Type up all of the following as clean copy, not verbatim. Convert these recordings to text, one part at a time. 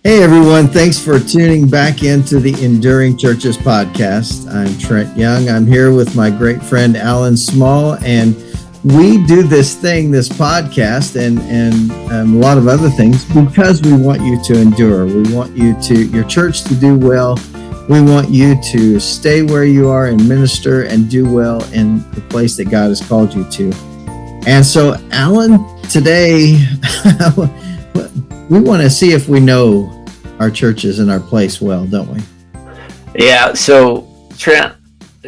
Hey everyone, thanks for tuning back into the Enduring Churches podcast. I'm Trent Young. I'm here with my great friend Alan Small, and we do this podcast and a lot of other things because we want you to endure. We want your church to do well. We want you to stay where you are and minister and do well in the place that God has called you to. And so, Alan, today we want to see if we know our churches and our place well, don't we? Yeah, so Trent,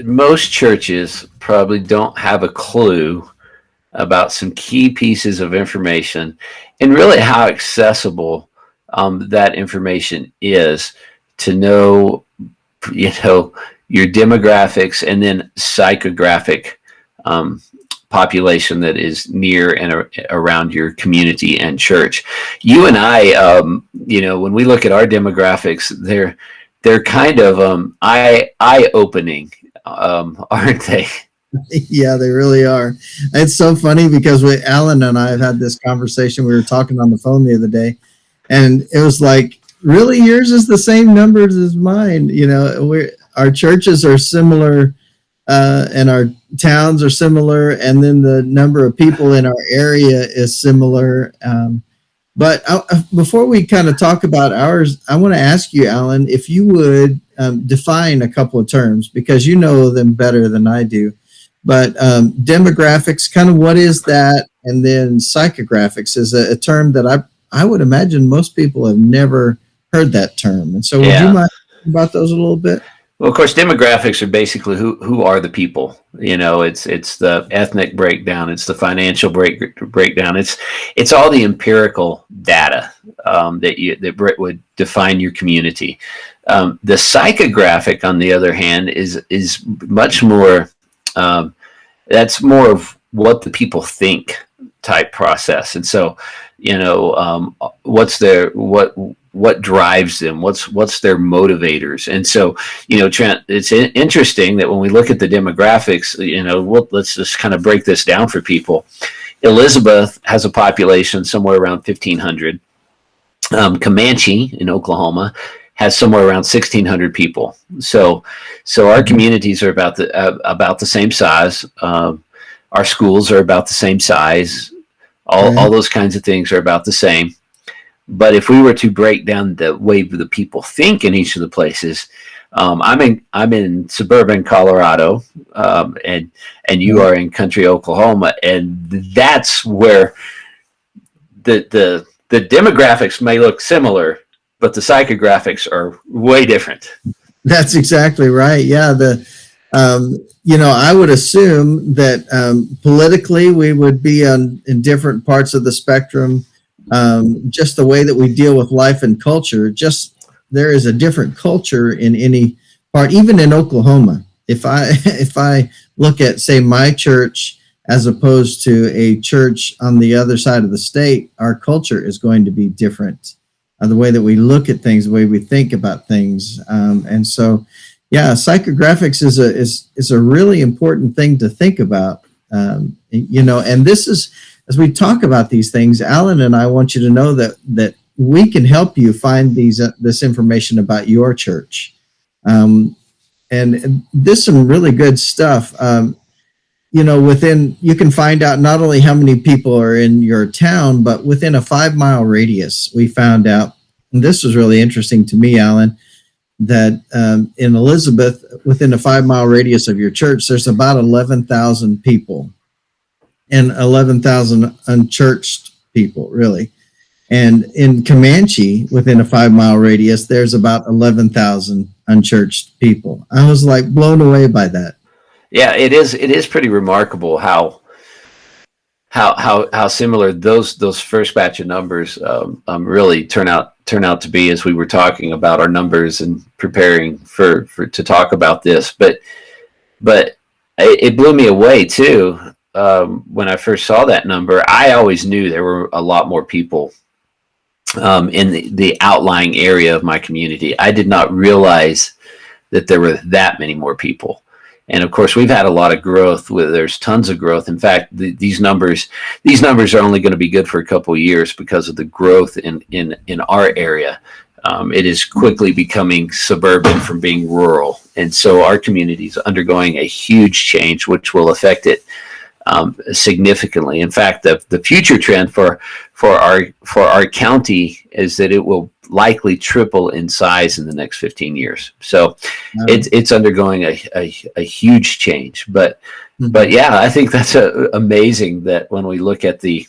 most churches probably don't have a clue about some key pieces of information and really how accessible that information is to know, your demographics and then psychographic population that is near and around your community and church. You and I, when we look at our demographics, they're kind of eye-opening, aren't they? Yeah, they really are. It's so funny because Alan and I have had this conversation. We were talking on the phone the other day, and it was like, really, yours is the same numbers as mine. Our churches are similar, and our towns are similar, and then the number of people in our area is similar. But before we kind of talk about ours, I want to ask you, Alan, if you would define a couple of terms, because you know them better than I do. But demographics, kind of what is that? And then psychographics is a term that I would imagine most people have never heard that term. And so would you mind talking about those a little bit? Well, of course, demographics are basically who are the people. It's the ethnic breakdown, it's the financial breakdown, it's all the empirical data that would define your community. The psychographic, on the other hand, is much more. That's more of what the people think type process, and so what drives them, what's their motivators. And so, Trent, it's interesting that when we look at the demographics, let's just kind of break this down for people. Elizabeth has a population somewhere around 1,500. Comanche in Oklahoma has somewhere around 1,600 people. So our communities are about the same size. Our schools are about the same size. All those kinds of things are about the same. But if we were to break down the way the people think in each of the places, I'm in suburban Colorado, and you are in country Oklahoma, and that's where the demographics may look similar, but the psychographics are way different. That's exactly right. Yeah, I would assume that politically we would be in different parts of the spectrum. Just the way that we deal with life and culture, there is a different culture in any part, even in Oklahoma. If I look at, say, my church as opposed to a church on the other side of the state, our culture is going to be different. The way that we look at things, the way we think about things. And so, yeah, psychographics is a really important thing to think about. And this is, as we talk about these things, Alan and I want you to know that we can help you find this information about your church. And there's some really good stuff. You can find out not only how many people are in your town, but within a 5-mile radius, we found out, and this was really interesting to me, Alan, that in Elizabeth, within a 5-mile radius of your church, there's about 11,000 people. And 11,000 unchurched people, really. And in Comanche, within a 5-mile radius, there's about 11,000 unchurched people. I was like blown away by that. Yeah, it is pretty remarkable how similar those first batch of numbers really turn out to be, as we were talking about our numbers and preparing to talk about this. But it blew me away too. When I first saw that number, I always knew there were a lot more people in the outlying area of my community. I did not realize that there were that many more people. And of course, we've had a lot of growth. There's tons of growth. In fact, these numbers are only going to be good for a couple of years because of the growth in our area. It is quickly becoming suburban from being rural. And so our community is undergoing a huge change, which will affect it significantly. In fact, the future trend for our county is that it will likely triple in size in the next 15 years. So it's undergoing a huge change. But yeah, I think that's amazing that when we look at the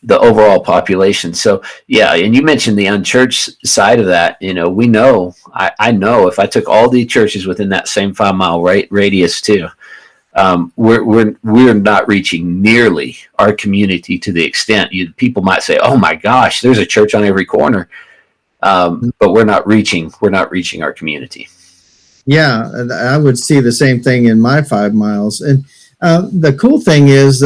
the overall population. So yeah, and you mentioned the unchurched side of that. We know, I know if I took all the churches within that same 5 mile radius too, we're not reaching nearly our community to the extent people might say, oh my gosh, there's a church on every corner. But we're not reaching our community. Yeah, I would see the same thing in my 5 miles. And the cool thing is,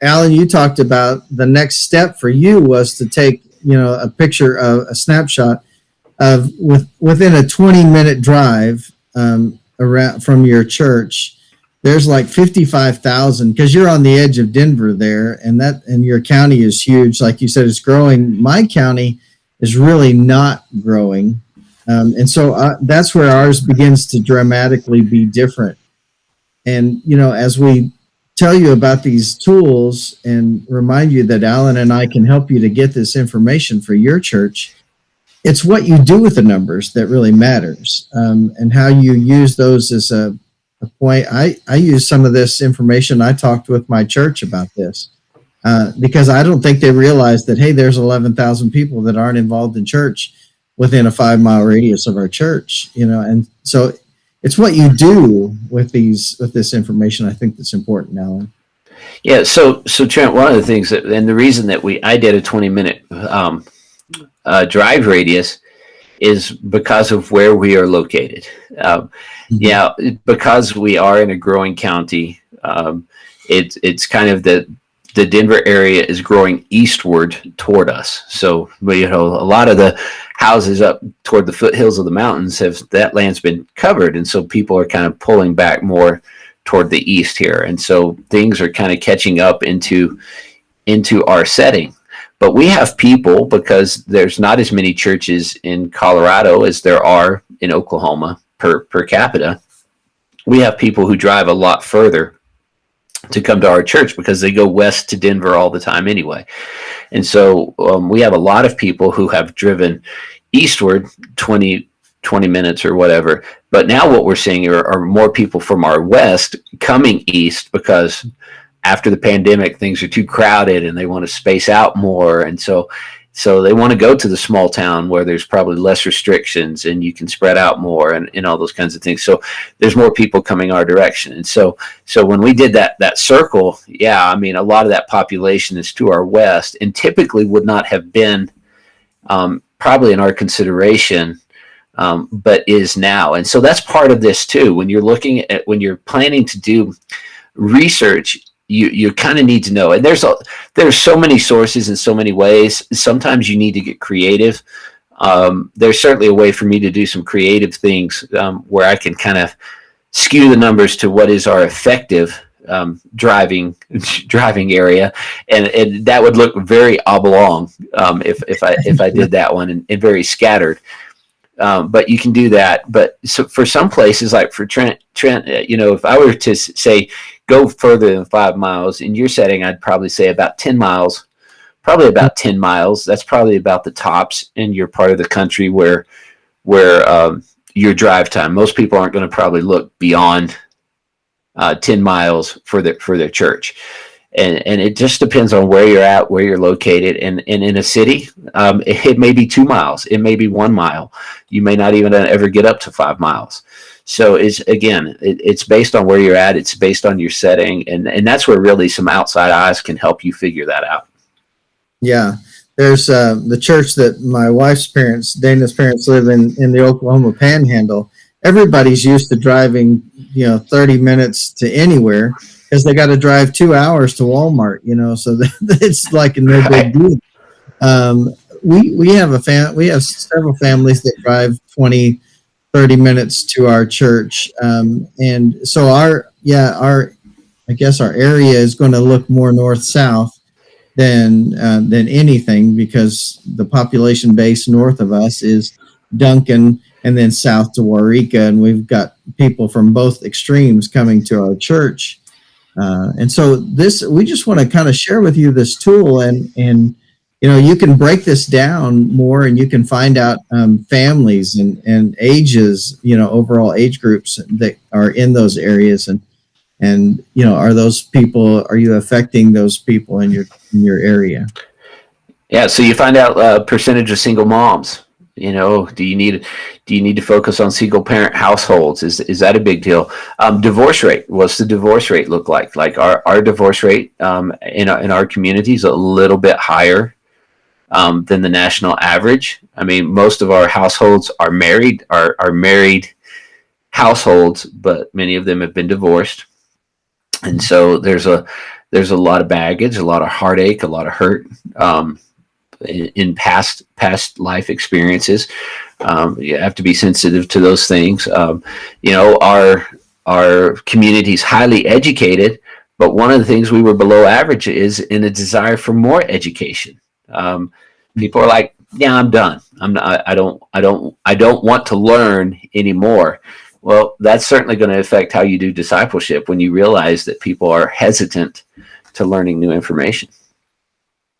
Alan, you talked about the next step for you was to take, a picture of a snapshot of within a 20-minute drive around from your church. There's like 55,000 because you're on the edge of Denver there, and your county is huge. Like you said, it's growing. My county is really not growing. And so that's where ours begins to dramatically be different. And, as we tell you about these tools and remind you that Alan and I can help you to get this information for your church, it's what you do with the numbers that really matters, and how you use those as a point. I use some of this information. I talked with my church about this because I don't think they realize that, hey, there's 11,000 people that aren't involved in church within a 5 mile radius of our church, and so it's what you do with this information. I think that's important, Alan. Yeah. So Trent, one of the things and the reason that I did a 20-minute drive radius is because of where we are located. Yeah, because we are in a growing county. It's kind of the Denver area is growing eastward toward us. So, a lot of the houses up toward the foothills of the mountains that land's been covered. And so people are kind of pulling back more toward the east here. And so things are kind of catching up into our setting. But we have people, because there's not as many churches in Colorado as there are in Oklahoma per capita. We have people who drive a lot further to come to our church because they go west to Denver all the time anyway. And so we have a lot of people who have driven eastward 20 minutes or whatever. But now what we're seeing are more people from our west coming east because after the pandemic, things are too crowded and they want to space out more. And so they want to go to the small town where there's probably less restrictions and you can spread out more and all those kinds of things. So there's more people coming our direction. And so when we did that circle, yeah, I mean, a lot of that population is to our west and typically would not have been probably in our consideration, but is now. And so that's part of this too. When you're planning to do research, you kind of need to know, and there's so many sources in so many ways. Sometimes you need to get creative. There's certainly a way for me to do some creative things where I can kind of skew the numbers to what is our effective driving area, and that would look very oblong if I did that one and very scattered. But you can do that. But so for some places, like for Trent, if I were to say go further than 5 miles in your setting, I'd probably say about 10 miles. Probably about 10 miles. That's probably about the tops in your part of the country where your drive time. Most people aren't going to probably look beyond 10 miles for their church. And it just depends on where you're at, where you're located. And in a city, it may be 2 miles. It may be 1 mile. You may not even ever get up to 5 miles. So it's based on where you're at. It's based on your setting. And that's where really some outside eyes can help you figure that out. Yeah. There's the church that my wife's parents, Dana's parents, live in the Oklahoma Panhandle. Everybody's used to driving, 30 minutes to anywhere because they got to drive 2 hours to Walmart, so it's like a no big deal. We have several families that drive 20, 30 minutes to our church. And so I guess our area is going to look more north-south. than anything, because the population base north of us is Duncan and then south to Waurika, and we've got people from both extremes coming to our church. And so we just want to kind of share with you this tool, and you can break this down more, and you can find out families and ages, overall age groups that are in those areas, and are you affecting those people in your area? Yeah, so you find out percentage of single moms. Do you need to focus on single parent households? Is that a big deal? Divorce rate. What's the divorce rate look like? Like our divorce rate in our community is a little bit higher than the national average. I mean, most of our households are married households, but many of them have been divorced, and so there's a lot of baggage, a lot of heartache, a lot of hurt. In past life experiences. You have to be sensitive to those things. Our community is highly educated, but one of the things we were below average is in a desire for more education. People are like, yeah, I'm done. I don't want to learn anymore. Well, that's certainly going to affect how you do discipleship when you realize that people are hesitant to learning new information.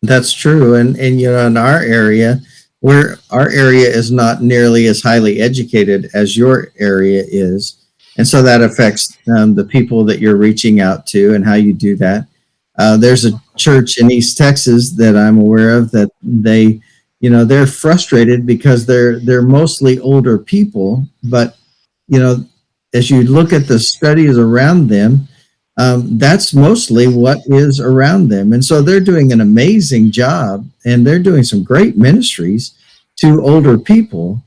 That's true. And in our area, our area is not nearly as highly educated as your area is. And so that affects the people that you're reaching out to and how you do that. There's a church in East Texas that I'm aware of that they're frustrated because they're mostly older people, but as you look at the studies around them, that's mostly what is around them. And so they're doing an amazing job, and they're doing some great ministries to older people.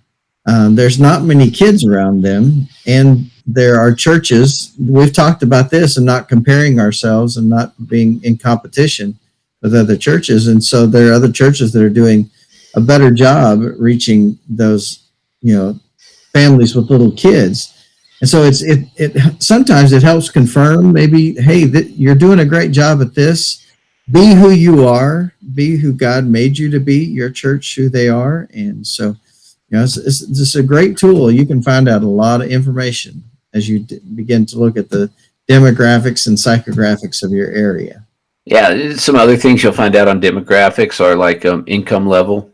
There's not many kids around them, and there are churches. We've talked about this and not comparing ourselves and not being in competition with other churches. And so there are other churches that are doing a better job reaching those, families with little kids. And so it sometimes it helps confirm maybe, hey, you're doing a great job at this. Be who you are. Be who God made you to be. Your church, who they are. And so, it's a great tool. You can find out a lot of information as you begin to look at the demographics and psychographics of your area. Yeah, some other things you'll find out on demographics are like income level.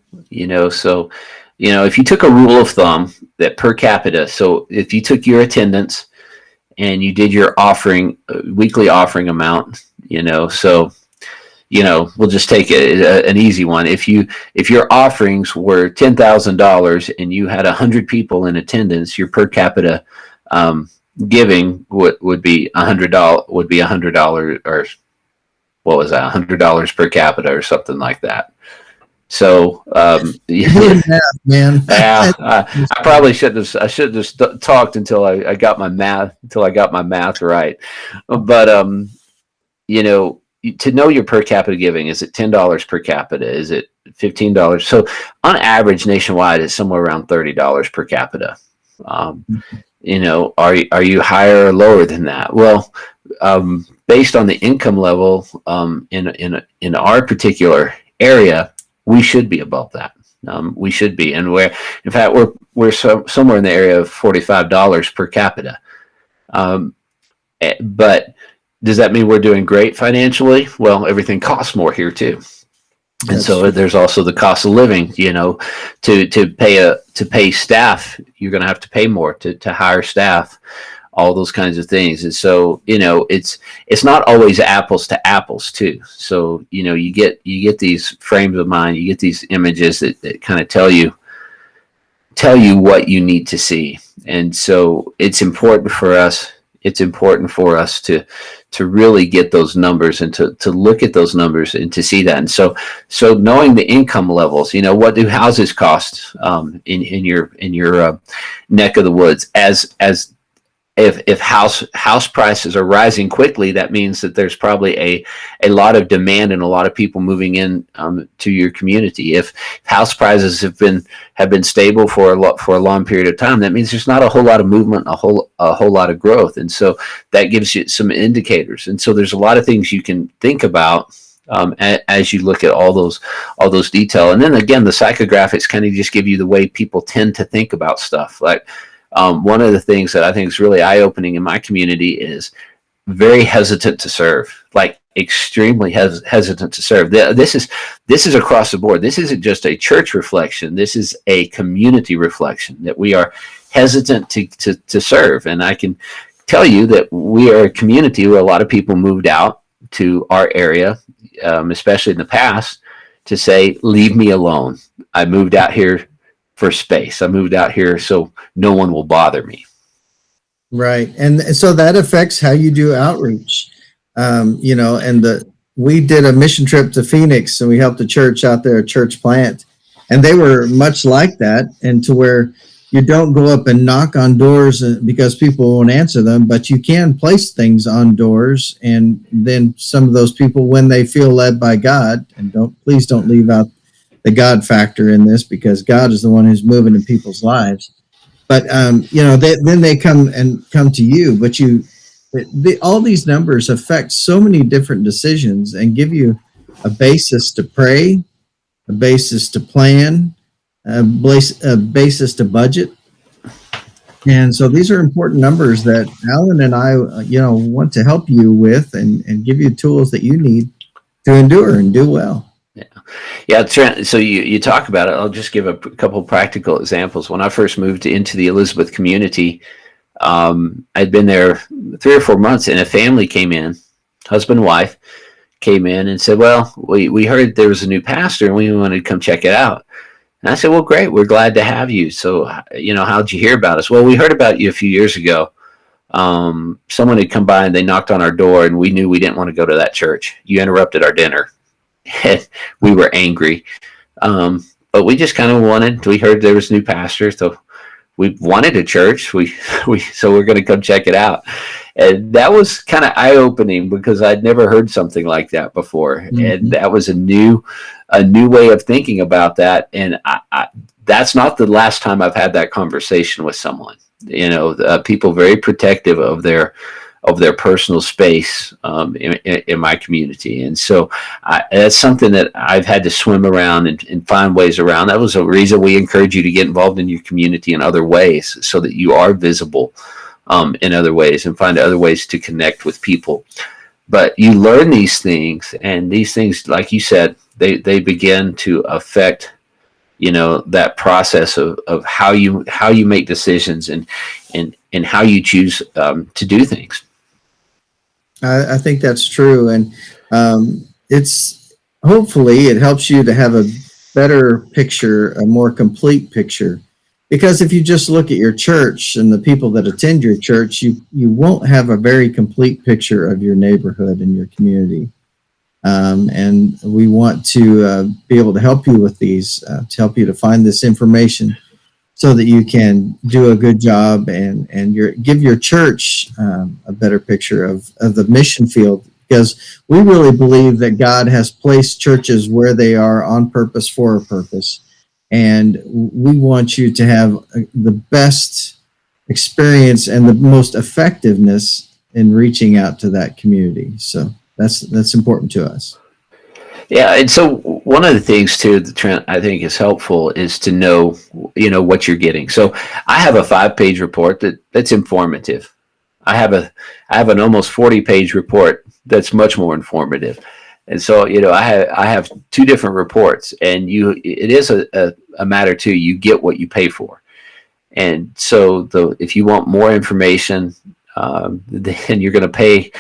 So if you took a rule of thumb that per capita, so if you took your attendance and you did your weekly offering amount, so, we'll just take an easy one. If your offerings were $10,000 and you had 100 people in attendance, your per capita giving would be $100, or what was that? $100 per capita or something like that. So, man. Yeah, I probably shouldn't have talked until I got my math right. But to know your per capita giving, is it $10 per capita? Is it $15? So on average nationwide, it's somewhere around $30 per capita. Are you higher or lower than that? Well, based on the income level in our particular area, we should be above that. We should be, and in fact, we're somewhere in the area of $45 per capita. But does that mean we're doing great financially? Well, everything costs more here too, and so there's also the cost of living. To pay staff, you're going to have to pay more to hire staff. All those kinds of things. And so, it's not always apples to apples too. So, you get these frames of mind, you get these images that kind of tell you what you need to see. And so it's important for us to really get those numbers and to look at those numbers and to see that. And so knowing the income levels, what do houses cost in your neck of the woods, as if house prices are rising quickly, that means that there's probably a lot of demand and a lot of people moving in to your community. If house prices have been stable for a long period of time, that means there's not a whole lot of movement, a whole lot of growth, and so that gives you some indicators. And so there's a lot of things you can think about as you look at all those detail. And then again, the psychographics kind of just give you the way people tend to think about stuff. Like one of the things that I think is really eye-opening in my community is very hesitant to serve, like extremely hesitant to serve. This is across the board. This isn't just a church reflection. This is a community reflection that we are hesitant to serve. And I can tell you that we are a community where a lot of people moved out to our area, especially in the past, to say, leave me alone. I moved out here for space. I moved out here so no one will bother me. Right. And so that affects how you do outreach. We did a mission trip to Phoenix, and we helped a church out there, a church plant, and they were much like that, and to where you don't go up and knock on doors because people won't answer them, but you can place things on doors. And then some of those people, when they feel led by God, and please don't leave out the God factor in this, because God is the one who's moving in people's lives. But then they come to you. But all these numbers affect so many different decisions and give you a basis to pray, a basis to plan, a basis to budget. And so these are important numbers that Alan and I, want to help you with and give you tools that you need to endure and do well. Yeah, Trent, so you talk about it. I'll just give a couple practical examples. When I first moved into the Elizabeth community, I'd been there 3 or 4 months, and a family came in, husband and wife, came in and said, well, we heard there was a new pastor and we wanted to come check it out. And I said, well, great, we're glad to have you. So, how'd you hear about us? Well, we heard about you a few years ago. Someone had come by and they knocked on our door, and we knew we didn't want to go to that church. You interrupted our dinner. And we were angry. But we just kind of we heard there was a new pastor, so we wanted a church. So we're going to come check it out. And that was kind of eye-opening because I'd never heard something like that before. Mm-hmm. And that was a new way of thinking about that. And that's not the last time I've had that conversation with someone. People very protective of their personal space in my community. And so that's something that I've had to swim around and find ways around. That was a reason we encourage you to get involved in your community in other ways so that you are visible in other ways and find other ways to connect with people. But you learn these things, and these things, like you said, they begin to affect that process of how you make decisions and how you choose to do things. I think that's true. And hopefully it helps you to have a better picture, a more complete picture. Because if you just look at your church and the people that attend your church, you won't have a very complete picture of your neighborhood and your community. And we want to be able to help you with these, to help you to find this information so that you can do a good job and give your church a better picture of the mission field. Because we really believe that God has placed churches where they are on purpose for a purpose. And we want you to have the best experience and the most effectiveness in reaching out to that community. So that's important to us. Yeah, and so one of the things too that Trent I think is helpful is to know what you're getting. So I have a 5-page report that's informative. I have an almost 40-page report that's much more informative. And so I have 2 different reports, and it is a matter too. You get what you pay for, and so if you want more information, then you're going to pay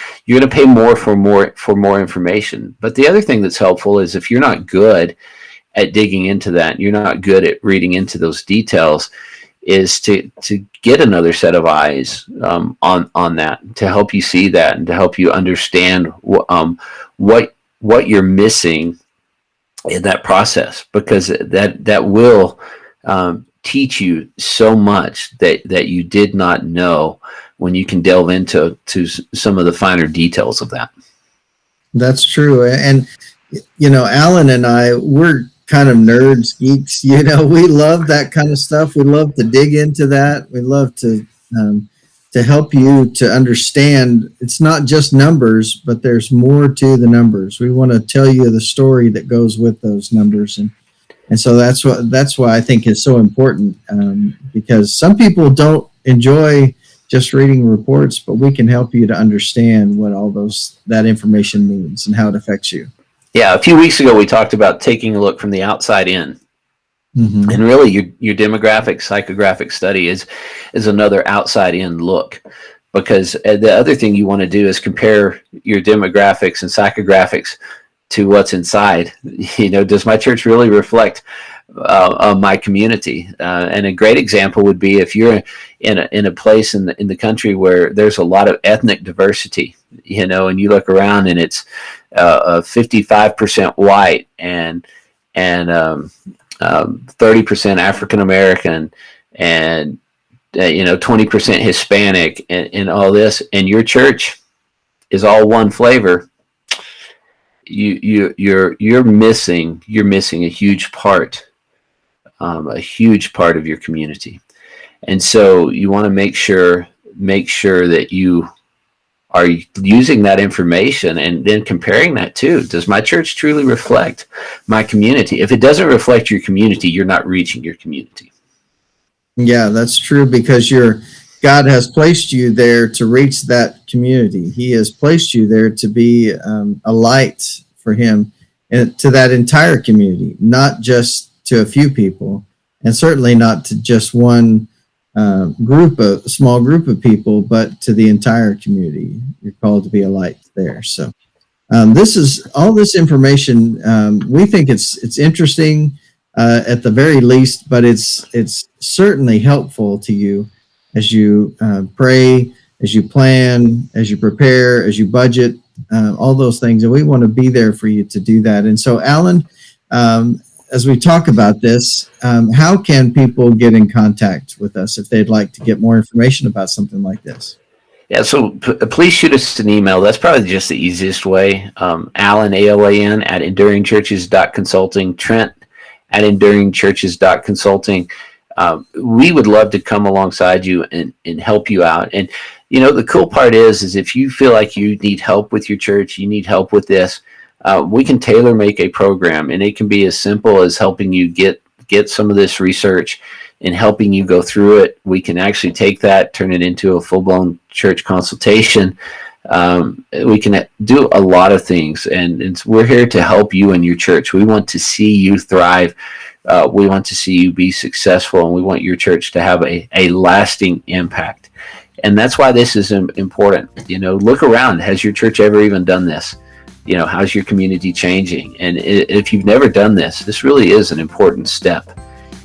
more for more information. But the other thing that's helpful is if you're not good at digging into that, and you're not good at reading into those details, is to get another set of eyes on that, to help you see that and to help you understand what you're missing in that process, because that will teach you so much that you did not know when you can delve into some of the finer details of that. That's true. And, Alan and I, we're kind of nerds, geeks, we love that kind of stuff. We love to dig into that. We love to to help you to understand it's not just numbers, but there's more to the numbers. We want to tell you the story that goes with those numbers. And so that's why I think is so important, because some people don't enjoy just reading reports, but we can help you to understand what all that information means and how it affects you. Yeah, a few weeks ago we talked about taking a look from the outside in. Mm-hmm. And really your demographic psychographic study is another outside in look, because the other thing you want to do is compare your demographics and psychographics to what's inside. Does my church really reflect my community? And a great example would be if you're in a place in the country where there's a lot of ethnic diversity, and you look around and it's 55% white and 30% African American and 20% Hispanic and all this, and your church is all one flavor. You're missing a huge part of your community. And so you want to make sure that you are using that information and then comparing that to, does my church truly reflect my community? If it doesn't reflect your community, you're not reaching your community. Yeah, that's true, because God has placed you there to reach that community. He has placed you there to be a light for him and to that entire community, not just to a few people, and certainly not to just one small group of people, but to the entire community. You're called to be a light there. So this is all this information. We think it's interesting at the very least, but it's certainly helpful to you as you pray, as you plan, as you prepare, as you budget, all those things. And we want to be there for you to do that. And so, Alan, as we talk about this, how can people get in contact with us if they'd like to get more information about something like this? Yeah, so please shoot us an email. That's probably just the easiest way. Alan, ALAN, at enduringchurches.consulting, Trent at enduringchurches.consulting. We would love to come alongside you and help you out. And, the cool part is if you feel like you need help with your church, you need help with this, we can tailor make a program, and it can be as simple as helping you get some of this research and helping you go through it. We can actually take that, turn it into a full-blown church consultation. We can do a lot of things, and we're here to help you and your church. We want to see you thrive. We want to see you be successful, and we want your church to have a lasting impact. And that's why this is important. Look around. Has your church ever even done this? How's your community changing? And if you've never done this really is an important step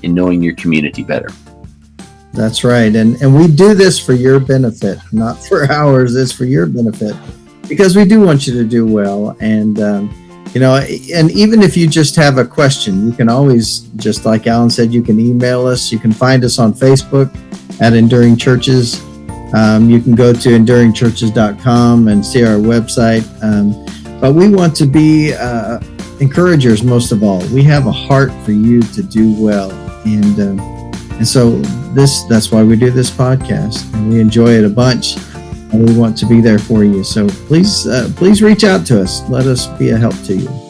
in knowing your community better. That's right. And we do this for your benefit, not for ours. It's for your benefit, because we do want you to do well. And, and even if you just have a question, you can always, just like Alan said, you can email us. You can find us on Facebook at Enduring Churches. You can go to enduringchurches.com and see our website. But we want to be encouragers most of all. We have a heart for you to do well. And so that's why we do this podcast, and we enjoy it a bunch, and we want to be there for you. So please reach out to us. Let us be a help to you.